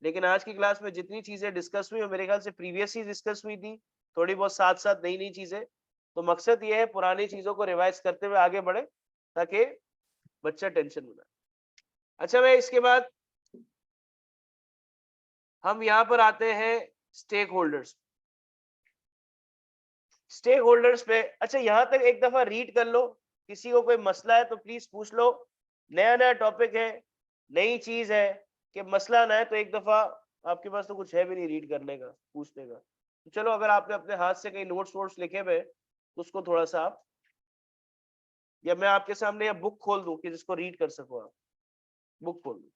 लेकिन आज की क्लास में जितनी चीजें डिस्कस हुई वो मेरे ख्याल से प्रीवियस ही डिस्कस हुई थी, थोड़ी बहुत साथ साथ नई नई चीजें। तो मकसद ये है पुरानी चीजों को रिवाइज करते हुए आगे बढ़े ताकि बच्चा टेंशन में ना। अच्छा मैं इसके बाद हम यहाँ पर आते हैं स्टेक होल्डर्स। स्टेक होल्डर्स पे अच्छा यहाँ तक एक दफा रीड कर लो, किसी को कोई मसला है तो प्लीज पूछ लो। नया नया टॉपिक है, नई चीज है, कि मसला ना है तो एक दफा, आपके पास तो कुछ है भी नहीं रीड करने का, पूछने का, तो चलो अगर आपने अपने हाथ से कहीं नोट्स वोट्स लिखे हुए तो उसको थोड़ा सा आप, या मैं आपके सामने या बुक खोल दूं कि जिसको रीड कर सको आप, बुक खोल दूं।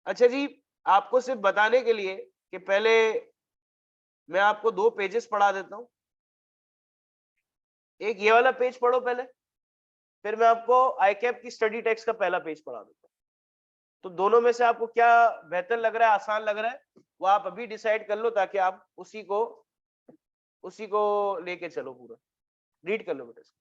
अच्छा जी, आपको सिर्फ बताने के लिए कि पहले मैं आपको 2 पेजेस पढ़ा देता हूँ। एक ये वाला पेज पढ़ो पहले, फिर मैं आपको आईकैप की स्टडी टेक्स्ट का पहला पेज पढ़ा देता हूँ। तो दोनों में से आपको क्या बेहतर लग रहा है, आसान लग रहा है, वो आप अभी डिसाइड कर लो, ताकि आप उसी को लेके चलो पूरा। रीड कर लो बेटा इसको।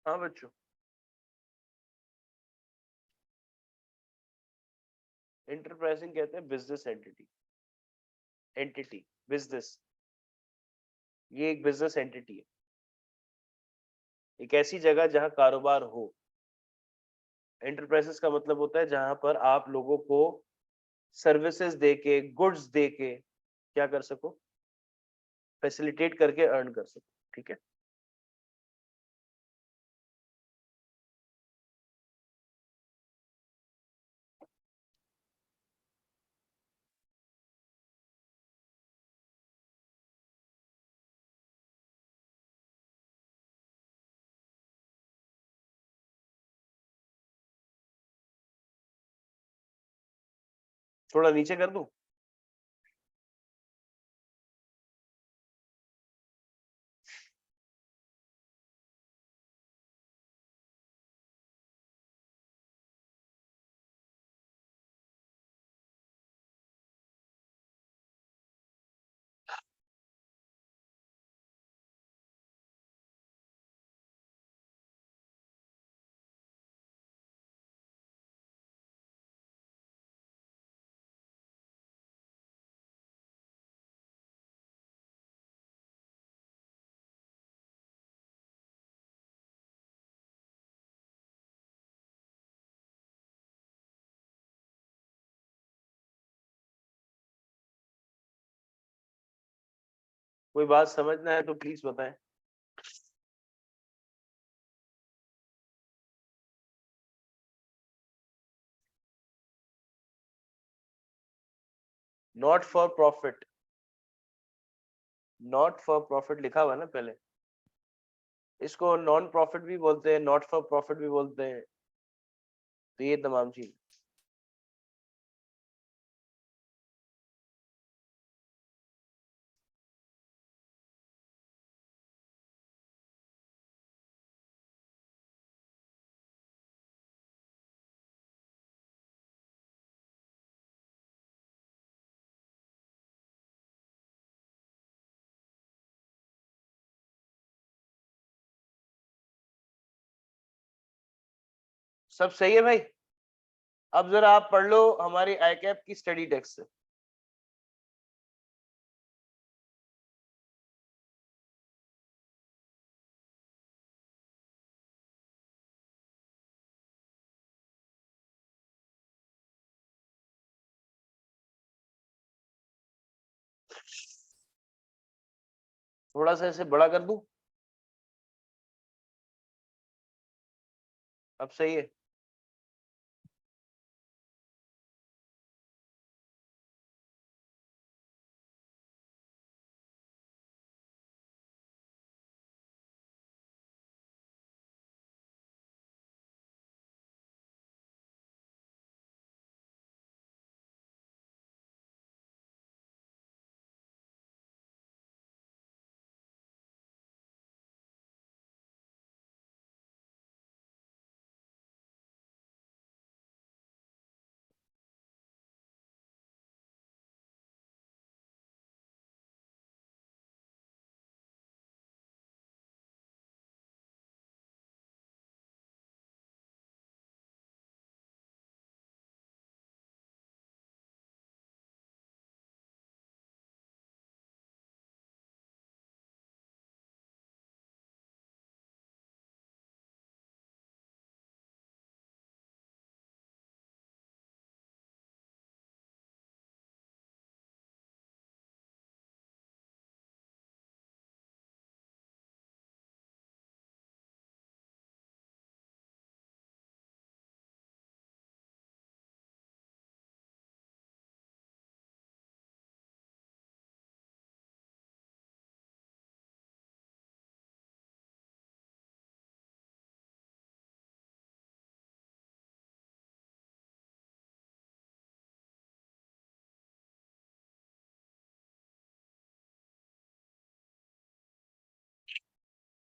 हाँ बच्चों, इंटरप्राइजिंग कहते हैं बिजनेस एंटिटी। एंटिटी, बिजनेस, ये एक बिजनेस एंटिटी है, एक ऐसी जगह जहां कारोबार हो। एंटरप्राइजेस का मतलब होता है जहां पर आप लोगों को सर्विसेज देके, गुड्स देके क्या कर सको, फैसिलिटेट करके अर्न कर सको। ठीक है। थोड़ा नीचे कर दूं? कोई बात समझना है तो प्लीज बताएं। Not for profit, not for profit लिखा हुआ है ना पहले, इसको नॉन प्रॉफिट भी बोलते हैं, नॉट फॉर प्रॉफिट भी बोलते हैं, तो ये तमाम चीज। सब सही है भाई। अब जरा आप पढ़ लो हमारी आईकैप की स्टडी टेक्स्ट से। थोड़ा सा इसे बड़ा कर दूं, अब सही है।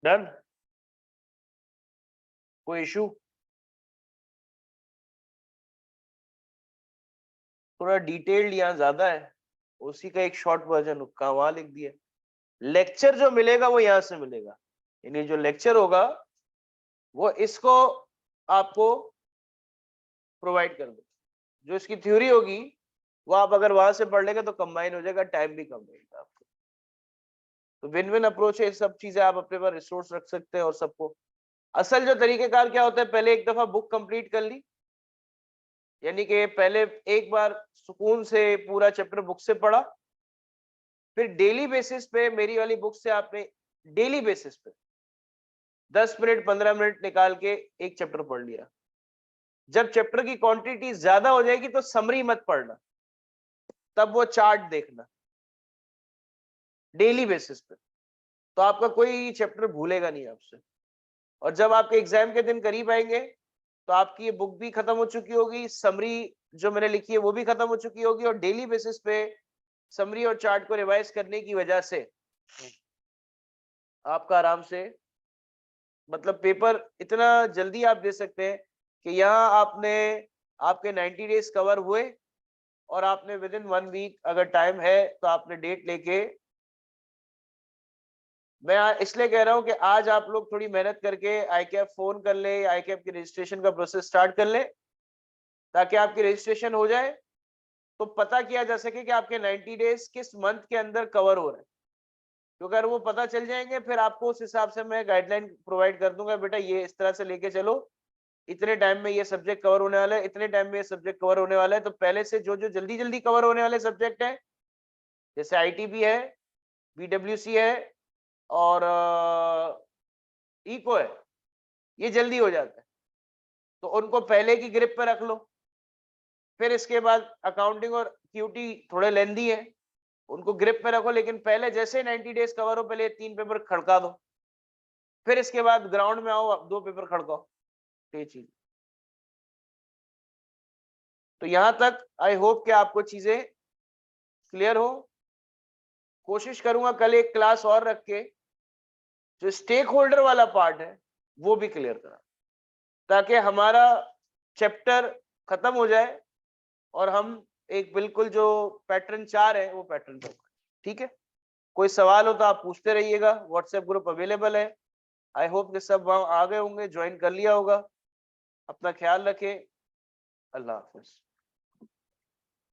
डन, कोई इशू? थोड़ा डिटेल्ड यहाँ ज्यादा है, उसी का एक शॉर्ट वर्जन का वहां लिख दिया। लेक्चर जो मिलेगा वो यहाँ से मिलेगा, यानी जो लेक्चर होगा वो इसको आपको प्रोवाइड कर दो। जो इसकी थ्योरी होगी वो आप अगर वहां से पढ़ लेंगे तो कंबाइन हो जाएगा, टाइम भी कम लगेगा आपको। तो विन विन अप्रोच है, सब चीजें आप अपने पास रिसोर्स रख सकते हैं और सबको। असल जो तरीकेकार क्या होता है, पहले एक दफा बुक कंप्लीट कर ली, यानी कि पहले एक बार सुकून से पूरा चैप्टर बुक से पढ़ा, फिर डेली बेसिस पे मेरी वाली बुक से आपने डेली बेसिस पे 10 मिनट 15 मिनट निकाल के एक चैप्टर पढ़ लिया। जब चैप्टर की क्वांटिटी ज्यादा हो जाएगी तो समरी मत पढ़ना, तब वो चार्ट देखना डेली बेसिस पे, तो आपका कोई चैप्टर भूलेगा नहीं आपसे। और जब आपके एग्जाम के दिन करीब आएंगे तो आपकी ये बुक भी खत्म हो चुकी होगी, समरी जो मैंने लिखी है वो भी खत्म हो चुकी होगी, और डेली बेसिस पे समरी और चार्ट को रिवाइज करने की वजह से आपका आराम से मतलब पेपर इतना जल्दी आप दे सकते हैं कि यहाँ आपने आपके 90 डेज कवर हुए, और आपने विद इन 1 वीक अगर टाइम है तो आपने डेट लेके, मैं इसलिए कह रहा हूं कि आज आप लोग थोड़ी मेहनत करके आईकैप फोन कर ले, आईकैप की रजिस्ट्रेशन का प्रोसेस स्टार्ट कर ले, ताकि आपकी रजिस्ट्रेशन हो जाए तो पता किया जा सके कि आपके 90 डेज किस मंथ के अंदर कवर हो रहे हैं। तो अगर वो पता चल जाएंगे फिर आपको उस हिसाब से मैं गाइडलाइन प्रोवाइड कर दूंगा, बेटा ये इस तरह से लेके चलो, इतने टाइम में ये सब्जेक्ट कवर होने वाला है, इतने टाइम में ये सब्जेक्ट कवर होने वाला है। तो पहले से जो जो जल्दी जल्दी कवर होने वाले सब्जेक्ट है, जैसे आईटीबी है, BWC है और इको है, ये जल्दी हो जाता है, तो उनको पहले की ग्रिप पे रख लो। फिर इसके बाद अकाउंटिंग और क्यूटी थोड़े लेंदी है, उनको ग्रिप पे रखो, लेकिन पहले जैसे 90 डेज कवर हो पहले 3 पेपर खड़का दो, फिर इसके बाद ग्राउंड में आओ, 2 पेपर खड़काओ, ये चीज। तो यहां तक आई होप कि आपको चीजें क्लियर हो। कोशिश करूंगा कल एक क्लास और रख के जो स्टेक होल्डर वाला पार्ट है वो भी क्लियर करा, ताकि हमारा चैप्टर खत्म हो जाए और हम एक बिल्कुल जो पैटर्न 4 है वो पैटर्न पर। ठीक है, कोई सवाल हो तो आप पूछते रहिएगा, व्हाट्सएप ग्रुप अवेलेबल है। आई होप कि सब वहां आ गए होंगे, ज्वाइन कर लिया होगा। अपना ख्याल रखें, अल्लाह हाफिज।